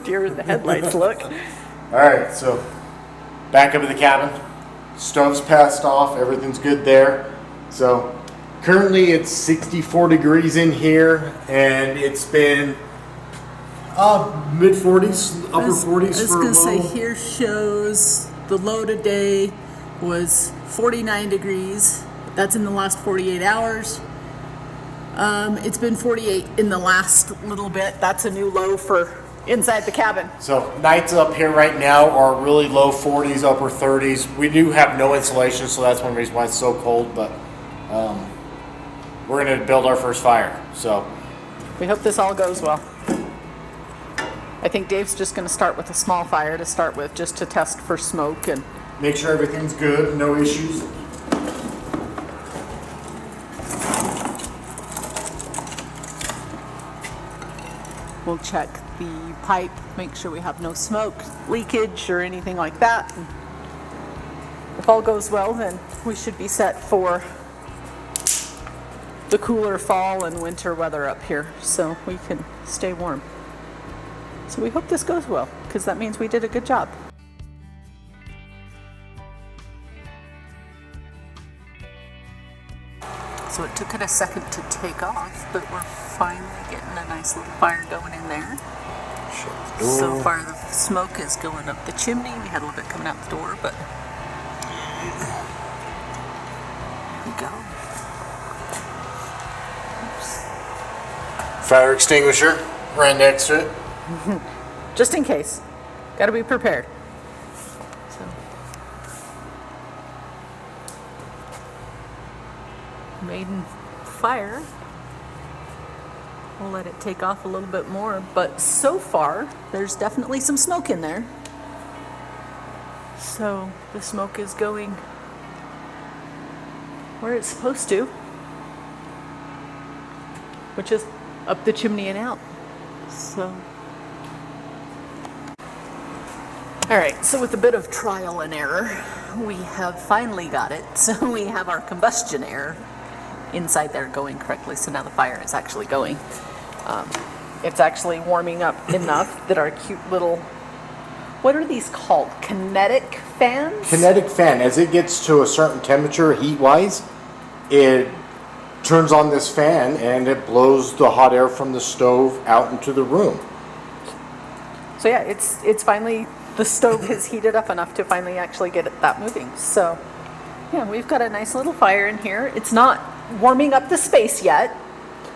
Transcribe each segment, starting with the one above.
Deer in the headlights look. Alright, so back up of the cabin. Stove's passed off, everything's good there. So currently it's 64 degrees in here, and it's been mid 40s, upper 40s for a I was going to say, while. here shows the low today was 49 degrees. That's in the last 48 hours. It's been 48 in the last little bit. That's a new low for inside the cabin. So nights up here right now are really low 40s, upper 30s. We do have no insulation, so that's one reason why it's so cold, but we're going to build our first fire. So We hope this all goes well. I think Dave's just going to start with a small fire to start with, just to test for smoke and make sure everything's good, no issues. we'll check the pipe, make sure we have no smoke, leakage, or anything like that. And if all goes well, then we should be set for the cooler fall and winter weather up here, so we can stay warm. So we hope this goes well, because that means we did a good job. So it took it a second to take off, but we're finally getting a nice little fire going in there. So far the smoke is going up the chimney. We had a little bit coming out the door, but there we go. Oops. Fire extinguisher right next to it. Just in case. Got to be prepared. So. Maiden fire. We'll let it take off a little bit more, but so far there's definitely some smoke in there. So the smoke is going where it's supposed to, which is up the chimney and out. So all right, so with a bit of trial and error, we have finally got it. So we have our combustion air inside there going correctly. So now the fire is actually going. It's actually warming up enough that our cute little, what are these called? Kinetic fans? Kinetic fan, as it gets to a certain temperature heat-wise, it turns on this fan and it blows the hot air from the stove out into the room. So yeah, it's finally, the stove has heated up enough to finally actually get that moving. So yeah, we've got a nice little fire in here. It's not warming up the space yet.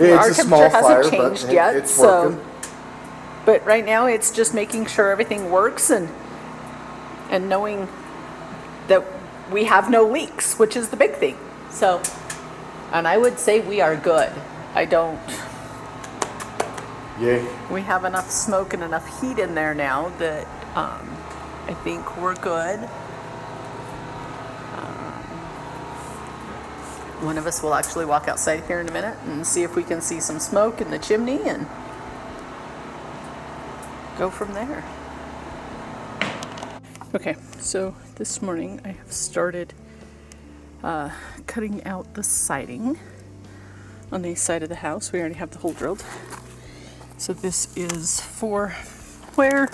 It's Our a temperature small hasn't fire, changed but yet. it's so, working. but right now it's just making sure everything works and knowing that we have no leaks, which is the big thing. So, and I would say we are good. Yay. We have enough smoke and enough heat in there now that I think we're good. One of us will actually walk outside here in a minute and see if we can see some smoke in the chimney and go from there. Okay, so this morning I have started cutting out the siding on the side of the house. We already have the hole drilled. So this is for where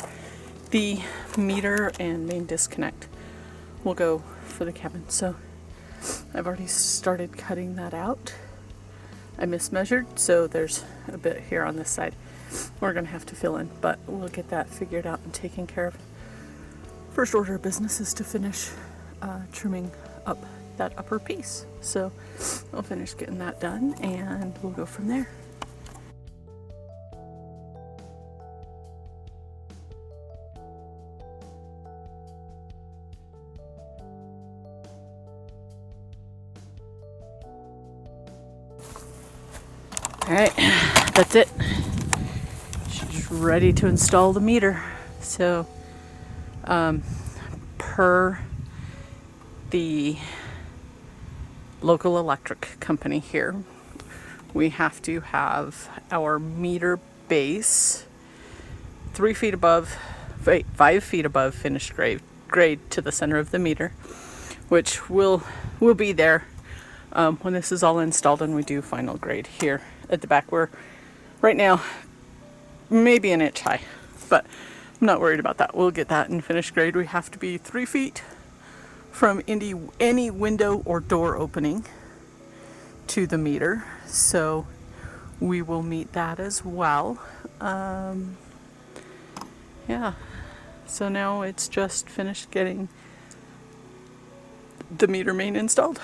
the meter and main disconnect will go for the cabin. So I've already started cutting that out. I mismeasured, so there's a bit here on this side we're gonna have to fill in, but we'll get that figured out and taken care of. First order of business is to finish trimming up that upper piece. So I'll finish getting that done and we'll go from there. All right, that's it. She's ready to install the meter. So, per the local electric company here, we have to have our meter base 5 feet above finished grade to the center of the meter, which will be there when this is all installed and we do final grade here at the back. We're right now maybe an inch high but I'm not worried about that. We'll get that in finished grade. We have to be 3 feet from any window or door opening to the meter, so we will meet that as well. Yeah, so now it's just finished getting the meter main installed.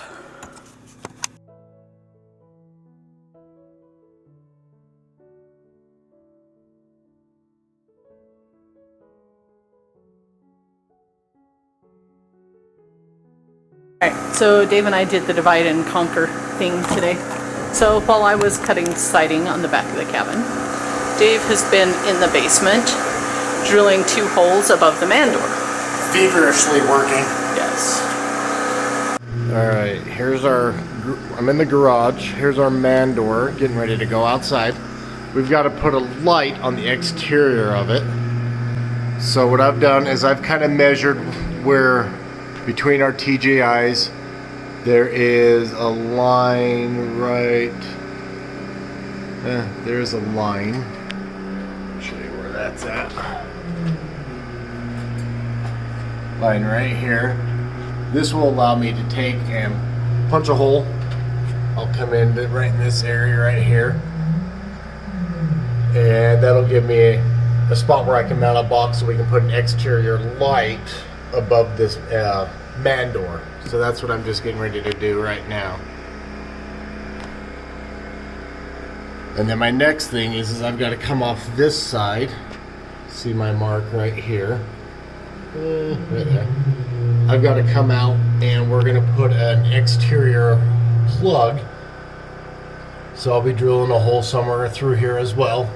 Alright, so Dave and I did the divide and conquer thing today. So while I was cutting siding on the back of the cabin, Dave has been in the basement drilling 2 holes above the man door. Feverishly working. Yes. Alright, I'm in the garage. Here's our man door, getting ready to go outside. We've got to put a light on the exterior of it. So what I've done is I've kind of measured where between our TJIs there is a line right, there's a line. I'll show you where that's at. Line right here. This will allow me to take and punch a hole. I'll come in right in this area right here, and that'll give me a spot where I can mount a box so we can put an exterior light above this man door. So that's what I'm just getting ready to do right now. And then my next thing is I've got to come off this side. See my mark right here. Right there. I've got to come out and we're going to put an exterior plug. So I'll be drilling a hole somewhere through here as well.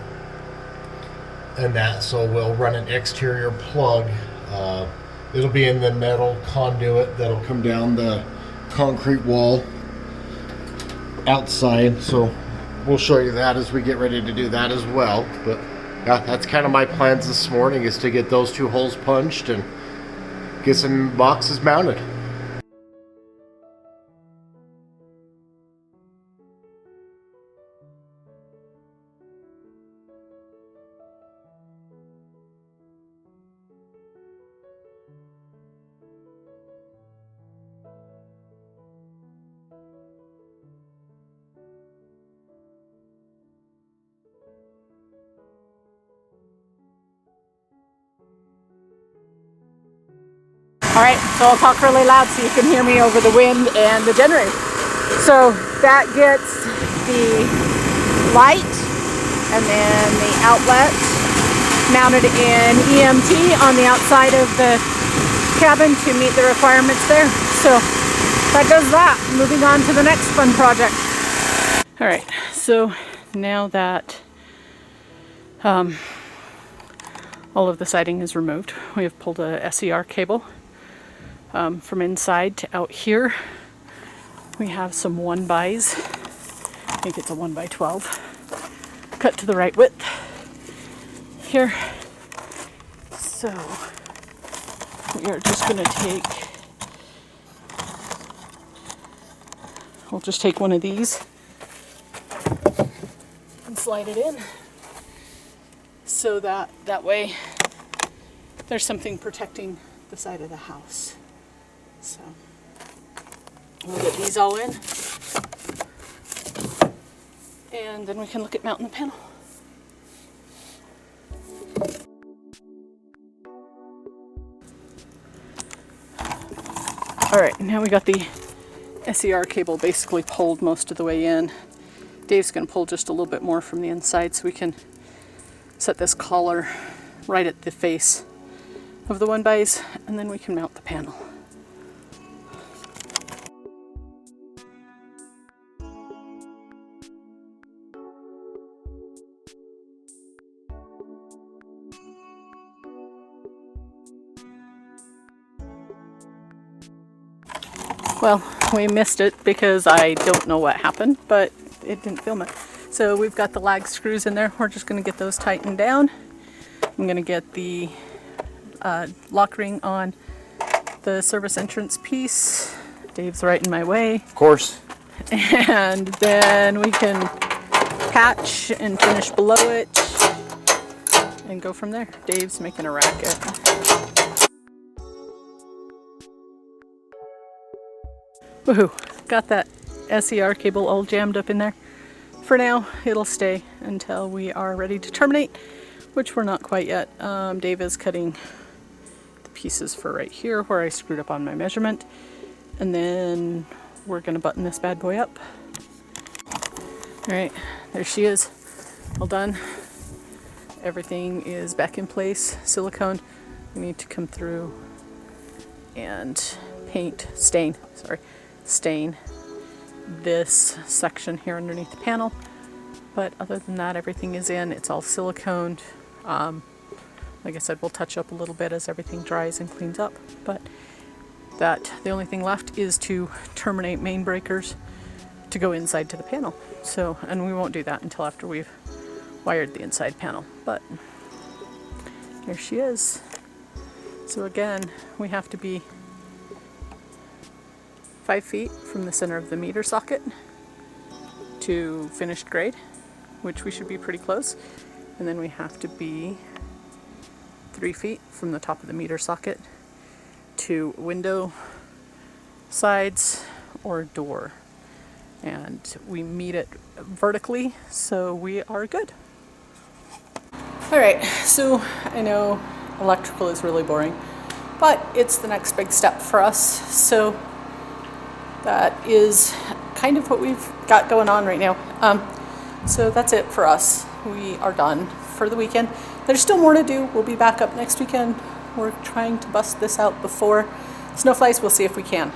And that, so we'll run an exterior plug. It'll be in the metal conduit that'll come down the concrete wall outside. So we'll show you that as we get ready to do that as well. But yeah, that's kind of my plans this morning, is to get those 2 holes punched and get some boxes mounted. Alright, so I'll talk really loud so you can hear me over the wind and the generator. So that gets the light and then the outlet mounted in EMT on the outside of the cabin to meet the requirements there. So that does that. Moving on to the next fun project. Alright, so now that all of the siding is removed, we have pulled a SER cable from inside to out here. We have some 1x, I think it's a 1x12, cut to the right width here. So we are just going to we'll just take one of these and slide it in, so that way there's something protecting the side of the house. So we'll get these all in, and then we can look at mounting the panel. Alright, now we got the SER cable basically pulled most of the way in. Dave's going to pull just a little bit more from the inside so we can set this collar right at the face of the 1x, and then we can mount the panel. Well, we missed it because I don't know what happened, but it didn't film it. So we've got the lag screws in there. We're just going to get those tightened down. I'm going to get the lock ring on the service entrance piece. Dave's right in my way. Of course. And then we can patch and finish below it and go from there. Dave's making a racket. Woohoo! Got that SER cable all jammed up in there. For now, it'll stay until we are ready to terminate, which we're not quite yet. Dave is cutting the pieces for right here where I screwed up on my measurement. And then we're gonna button this bad boy up. All right, there she is, all done. Everything is back in place, silicone. We need to come through and stain this section here underneath the panel. But other than that, everything is in, it's all siliconed. Like I said, we'll touch up a little bit as everything dries and cleans up, but the only thing left is to terminate main breakers to go inside to the panel. So, and we won't do that until after we've wired the inside panel, but here she is. So again, we have to be 5 feet from the center of the meter socket to finished grade, which we should be pretty close. And then we have to be 3 feet from the top of the meter socket to window sides or door. And we meet it vertically, so we are good. All right, so I know electrical is really boring, but it's the next big step for us. So that is kind of what we've got going on right now. So that's it for us. We are done for the weekend. There's still more to do. We'll be back up next weekend. We're trying to bust this out before snowflies. We'll see if we can.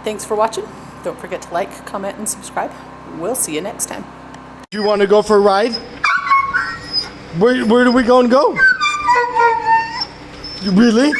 Thanks for watching. Don't forget to like, comment, and subscribe. We'll see you next time. Do you want to go for a ride? Where do we go and go? Really?